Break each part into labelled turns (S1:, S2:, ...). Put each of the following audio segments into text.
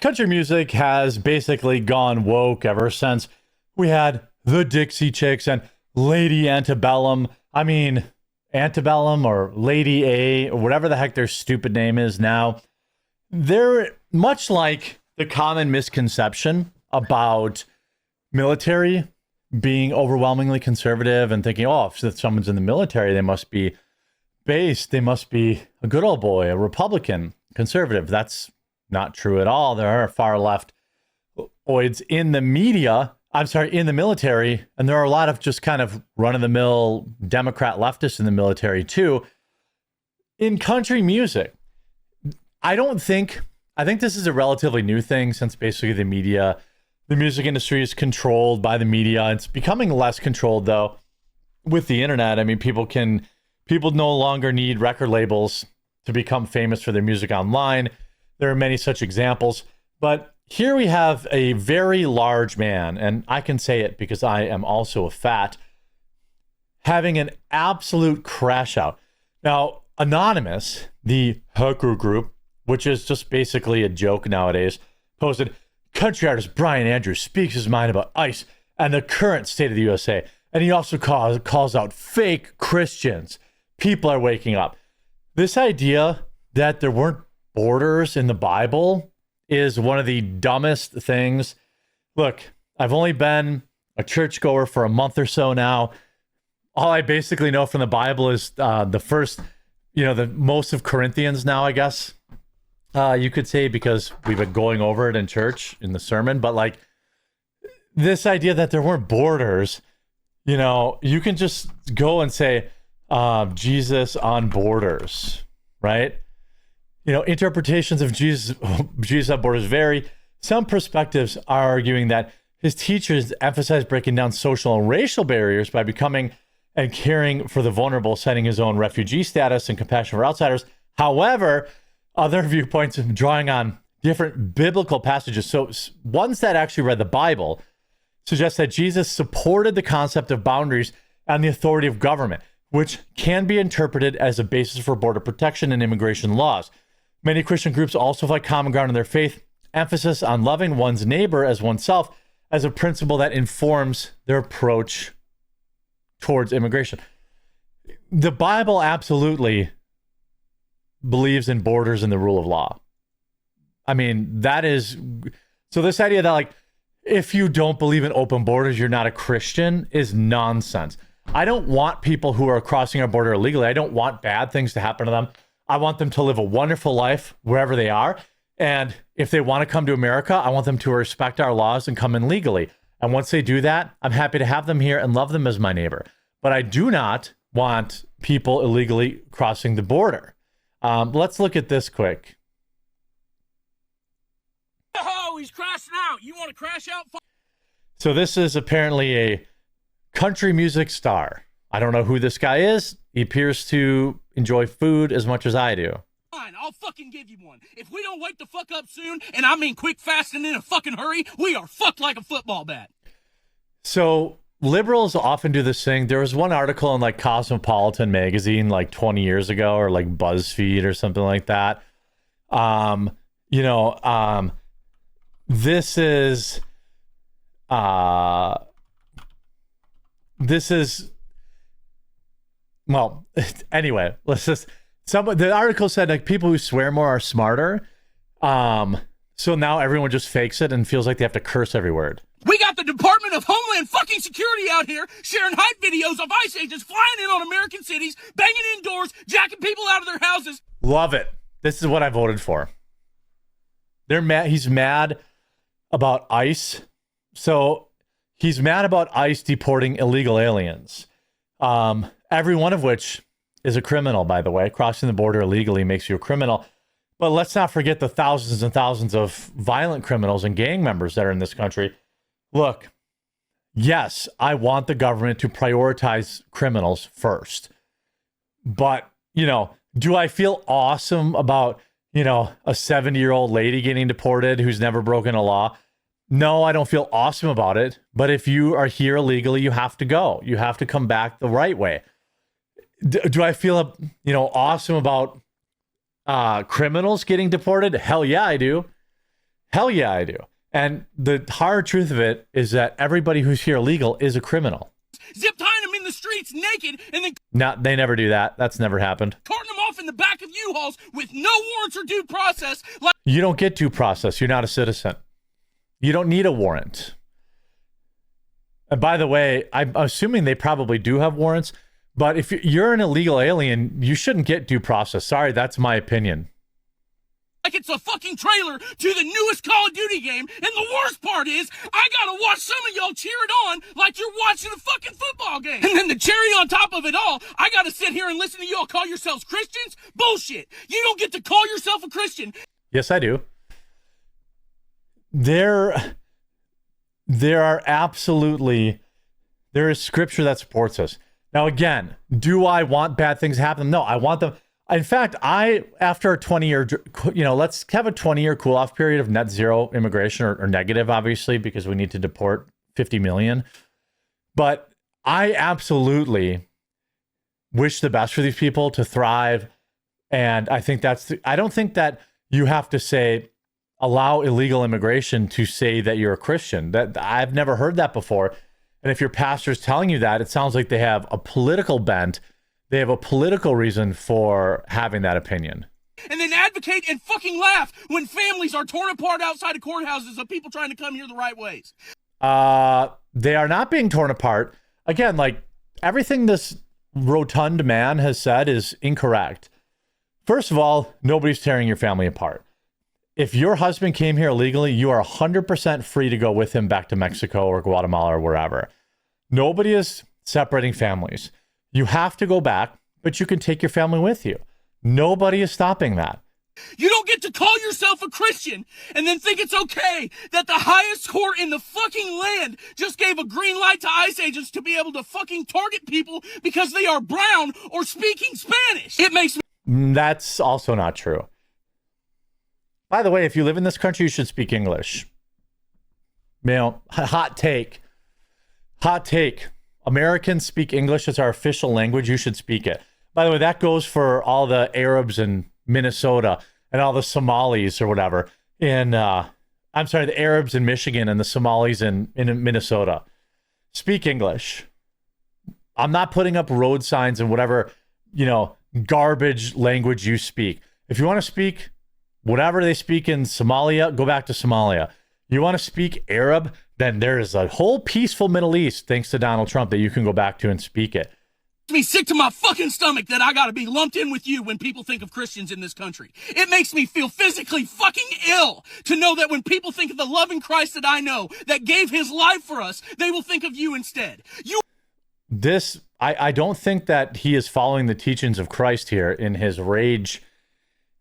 S1: country music has basically gone woke ever since we had the Dixie Chicks and Lady Antebellum. I mean, Antebellum or Lady A or whatever the heck their stupid name is now. They're much like the common misconception about military being overwhelmingly conservative and thinking, oh, if someone's in the military, they must be based, they must be a good old boy, a Republican, conservative. That's not true at all. There are far left oids in the media, in the military, and there are a lot of just kind of run-of-the-mill Democrat leftists in the military too. In country music, I think this is a relatively new thing since basically the music industry is controlled by the media. It's becoming less controlled though with the internet. I mean, people no longer need record labels to become famous for their music online. There are many such examples, but here we have a very large man, and I can say it because I am also a fat, having an absolute crash out. Now, Anonymous, the hacker group, which is just basically a joke nowadays, posted, country artist Brian Andrews speaks his mind about ICE and the current state of the USA. And he also calls out fake Christians. People are waking up. This idea that there weren't borders in the Bible is one of the dumbest things. Look, I've only been a churchgoer for a month or so now. All I basically know from the Bible is the first, the most of Corinthians now, I guess you could say, because we've been going over it in church in the sermon. But like this idea that there weren't borders, you can just go and say Jesus on borders, right? Interpretations of Jesus on borders vary. Some perspectives are arguing that his teachers emphasize breaking down social and racial barriers by becoming and caring for the vulnerable, citing his own refugee status and compassion for outsiders. However, other viewpoints drawing on different biblical passages, so ones that actually read the Bible, suggest that Jesus supported the concept of boundaries and the authority of government, which can be interpreted as a basis for border protection and immigration laws. Many Christian groups also find common ground in their faith, emphasis on loving one's neighbor as oneself as a principle that informs their approach towards immigration. The Bible absolutely believes in borders and the rule of law. I mean, so this idea that like, if you don't believe in open borders, you're not a Christian is nonsense. I don't want people who are crossing our border illegally. I don't want bad things to happen to them. I want them to live a wonderful life wherever they are. And if they want to come to America, I want them to respect our laws and come in legally. And once they do that, I'm happy to have them here and love them as my neighbor. But I do not want people illegally crossing the border. Let's look at this quick.
S2: Oh, he's crashing out. You want to crash out?
S1: So this is apparently a country music star. I don't know who this guy is. He appears to enjoy food as much as I do.
S2: Fine, I'll fucking give you one. If we don't wake the fuck up soon, and I mean quick, fast, and in a fucking hurry, we are fucked like a football bat. So
S1: liberals often do this thing. There was one article in like Cosmopolitan magazine like 20 years ago, or like BuzzFeed or something like that. This is well, anyway, the article said like people who swear more are smarter. So now everyone just fakes it and feels like they have to curse every word.
S2: We got the Department of Homeland fucking Security out here sharing hype videos of ICE agents flying in on American cities, banging in doors, jacking people out of their houses.
S1: Love it. This is what I voted for. They're mad. He's mad about ICE. So he's mad about ICE deporting illegal aliens. Every one of which is a criminal, by the way. Crossing the border illegally makes you a criminal. But let's not forget the thousands and thousands of violent criminals and gang members that are in this country. Look, yes, I want the government to prioritize criminals first. But, do I feel awesome about, a 70-year-old lady getting deported who's never broken a law? No, I don't feel awesome about it. But if you are here illegally, you have to go. You have to come back the right way. Do I feel, awesome about criminals getting deported? Hell yeah, I do. Hell yeah, I do. And the hard truth of it is that everybody who's here illegal is a criminal.
S2: Zip tying them in the streets naked and then
S1: No, they never do that. That's never happened.
S2: carting them off in the back of U-Hauls with no warrants or due process. Like
S1: You don't get due process. You're not a citizen. You don't need a warrant. And by the way, I'm assuming they probably do have warrants, but if you're an illegal alien, you shouldn't get due process. Sorry, that's my opinion.
S2: it's a fucking trailer to the newest Call of Duty game. And the worst part is, I gotta watch some of y'all cheer it on like you're watching a fucking football game. And then the cherry on top of it all, I gotta sit here and listen to y'all call yourselves Christians? Bullshit. You don't get to call yourself a Christian.
S1: Yes, I do. There is scripture that supports us. Now, again, do I want bad things to happen? No, I want them. In fact, after a 20-year, let's have a 20-year cool-off period of net zero immigration or negative, obviously, because we need to deport 50 million. But I absolutely wish the best for these people to thrive. And I think I don't think that you have to allow illegal immigration to say that you're a Christian. That I've never heard that before. And if your pastor's telling you that, it sounds like they have a political bent. They have a political reason for having that opinion.
S2: And then advocate and fucking laugh when families are torn apart outside of courthouses of people trying to come here the right ways.
S1: They are not being torn apart. Again, like everything this rotund man has said is incorrect. First of all, nobody's tearing your family apart. If your husband came here illegally, you are 100% free to go with him back to Mexico or Guatemala or wherever. Nobody is separating families. You have to go back, but you can take your family with you. Nobody is stopping that.
S2: You don't get to call yourself a Christian and then think it's okay that the highest court in the fucking land just gave a green light to ICE agents to be able to fucking target people because they are brown or speaking Spanish. It makes me...
S1: That's also not true. By the way, if you live in this country, you should speak English. Hot take. Americans speak English as our official language. You should speak it. By the way, that goes for all the Arabs in Minnesota and all the Somalis or whatever. The Arabs in Michigan and the Somalis in Minnesota. Speak English. I'm not putting up road signs and whatever, garbage language you speak. If you want to speak whatever they speak in Somalia, go back to Somalia. You want to speak Arab, then there is a whole peaceful Middle East, thanks to Donald Trump, that you can go back to and speak it.
S2: Makes me sick to my fucking stomach that I gotta be lumped in with you when people think of Christians in this country. It makes me feel physically fucking ill to know that when people think of the loving Christ that I know, that gave his life for us, they will think of you instead.
S1: I don't think that he is following the teachings of Christ here in his rage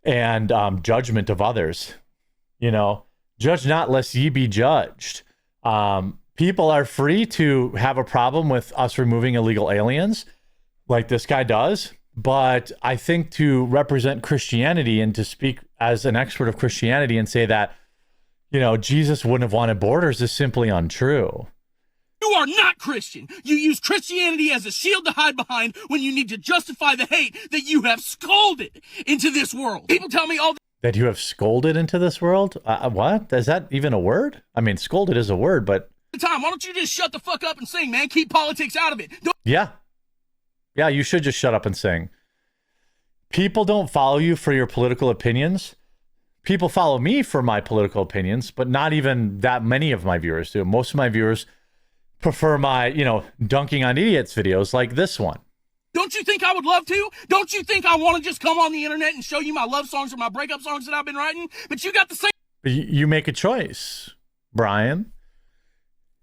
S1: and judgment of others. Judge not lest ye be judged. People are free to have a problem with us removing illegal aliens like this guy does. But I think to represent Christianity and to speak as an expert of Christianity and say that, Jesus wouldn't have wanted borders is simply untrue.
S2: You are not Christian. You use Christianity as a shield to hide behind when you need to justify the hate that you have scolded into this world. People tell me all
S1: that you have scolded into this world? What? Is that even a word? I mean, scolded is a word, but...
S2: time. Why don't you just shut the fuck up and sing, man? Keep politics out of it.
S1: Yeah, you should just shut up and sing. People don't follow you for your political opinions. People follow me for my political opinions, but not even that many of my viewers do. Most of my viewers prefer my, dunking on idiots videos like this one.
S2: Don't you think I would love to? Don't you think I want to just come on the internet and show you my love songs or my breakup songs that I've been writing? But you got the same...
S1: You make a choice, Brian.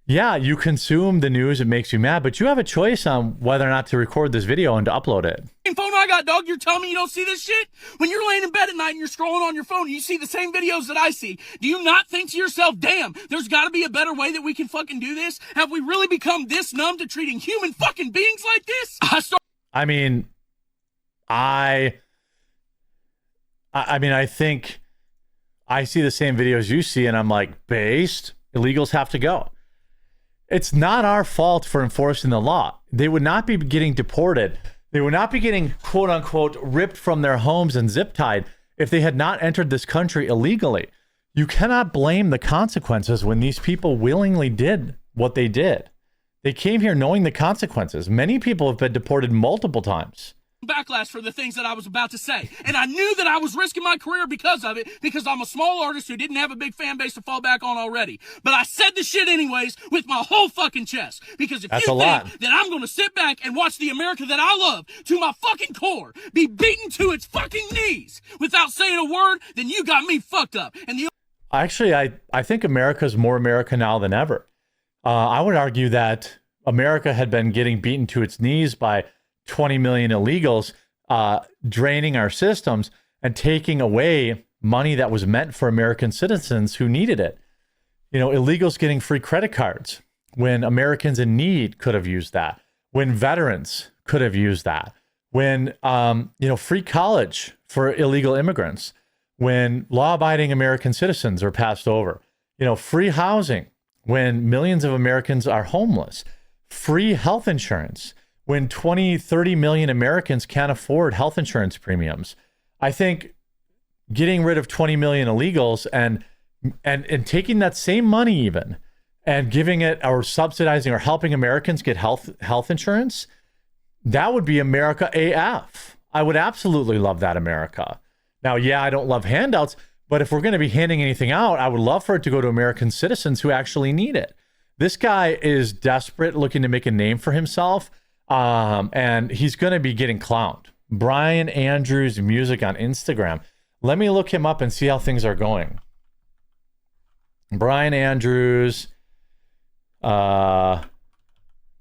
S1: Yeah, you consume the news. It makes you mad, but you have a choice on whether or not to record this video and to upload it.
S2: Phone I got, dog. You're telling me you don't see this shit? When you're laying in bed at night and you're scrolling on your phone and you see the same videos that I see, do you not think to yourself, damn, there's got to be a better way that we can fucking do this? Have we really become this numb to treating human fucking beings like this?
S1: I think I see the same videos you see and I'm like, based, illegals have to go. It's not our fault for enforcing the law. They would not be getting deported. They would not be getting, quote unquote, ripped from their homes and zip tied if they had not entered this country illegally. you cannot blame the consequences when these people willingly did what they did. They came here knowing the consequences. Many people have been deported multiple times.
S2: Backlash for the things that I was about to say. And I knew that I was risking my career because of it, because I'm a small artist who didn't have a big fan base to fall back on already. But I said the shit anyways with my whole fucking chest. Because if
S1: That's
S2: you
S1: a
S2: think
S1: lot.
S2: that I'm going to sit back and watch the America that I love to my fucking core be beaten to its fucking knees without saying a word, then you got me fucked up. And the
S1: Actually, I think America's more America now than ever. I would argue that America had been getting beaten to its knees by 20 million illegals, draining our systems and taking away money that was meant for American citizens who needed it. You know, illegals getting free credit cards when Americans in need could have used that, when veterans could have used that, when, free college for illegal immigrants, when law-abiding American citizens are passed over, free housing when millions of Americans are homeless, free health insurance when 20, 30 million Americans can't afford health insurance premiums. I think getting rid of 20 million illegals and taking that same money even and giving it or subsidizing or helping Americans get health insurance, that would be America AF. I would absolutely love that America. Now, yeah, I don't love handouts, but if we're going to be handing anything out, I would love for it to go to American citizens who actually need it. This guy is desperate, looking to make a name for himself, and he's going to be getting clowned. Brian Andrews Music on Instagram. Let me look him up and see how things are going. Brian Andrews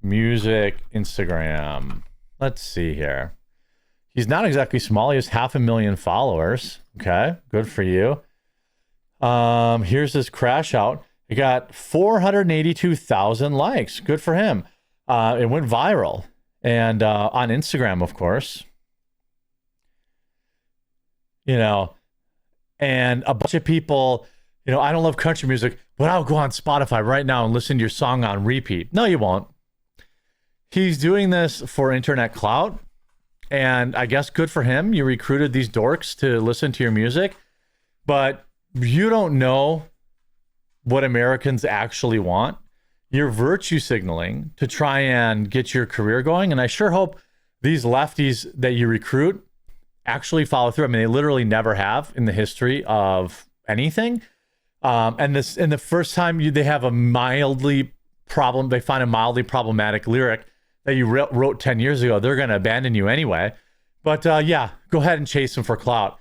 S1: Music Instagram. Let's see here. He's not exactly small. He has 500,000 followers. Okay, good for you. Here's his crash out. He got 482,000 likes. Good for him. It went viral. And on Instagram, of course. And a bunch of people, I don't love country music, but I'll go on Spotify right now and listen to your song on repeat. No, you won't. He's doing this for internet clout. And I guess good for him. You recruited these dorks to listen to your music, but you don't know what Americans actually want. You're virtue signaling to try and get your career going. And I sure hope these lefties that you recruit actually follow through. I mean, they literally never have in the history of anything. And the first time they have they find a mildly problematic lyric that you wrote 10 years ago, they're going to abandon you anyway. But yeah, go ahead and chase them for clout.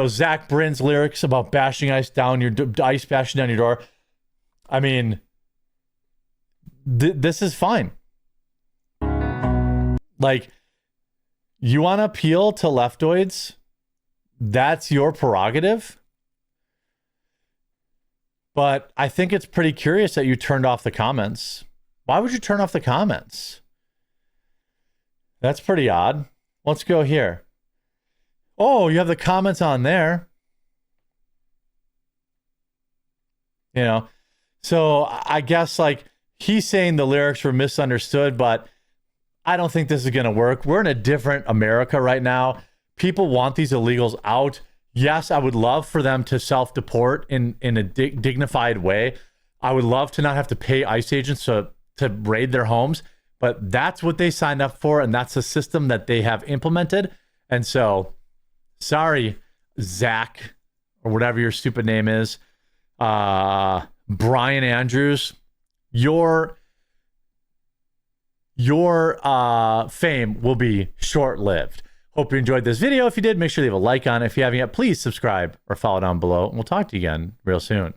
S1: Zach Brin's lyrics about bashing ice bashing down your door. I mean, this is fine. Like, you want to appeal to leftoids? That's your prerogative. But I think it's pretty curious that you turned off the comments. Why would you turn off the comments? That's pretty odd. Let's go here. Oh, you have the comments on there. So I guess he's saying the lyrics were misunderstood, but I don't think this is going to work. We're in a different America right now. People want these illegals out. Yes, I would love for them to self-deport in a dignified way. I would love to not have to pay ICE agents to raid their homes. But that's what they signed up for, and that's the system that they have implemented. And so, sorry, Zach, or whatever your stupid name is, Brian Andrews, your fame will be short-lived. Hope you enjoyed this video. If you did, make sure to leave a like on it. If you haven't yet, please subscribe or follow down below, and we'll talk to you again real soon.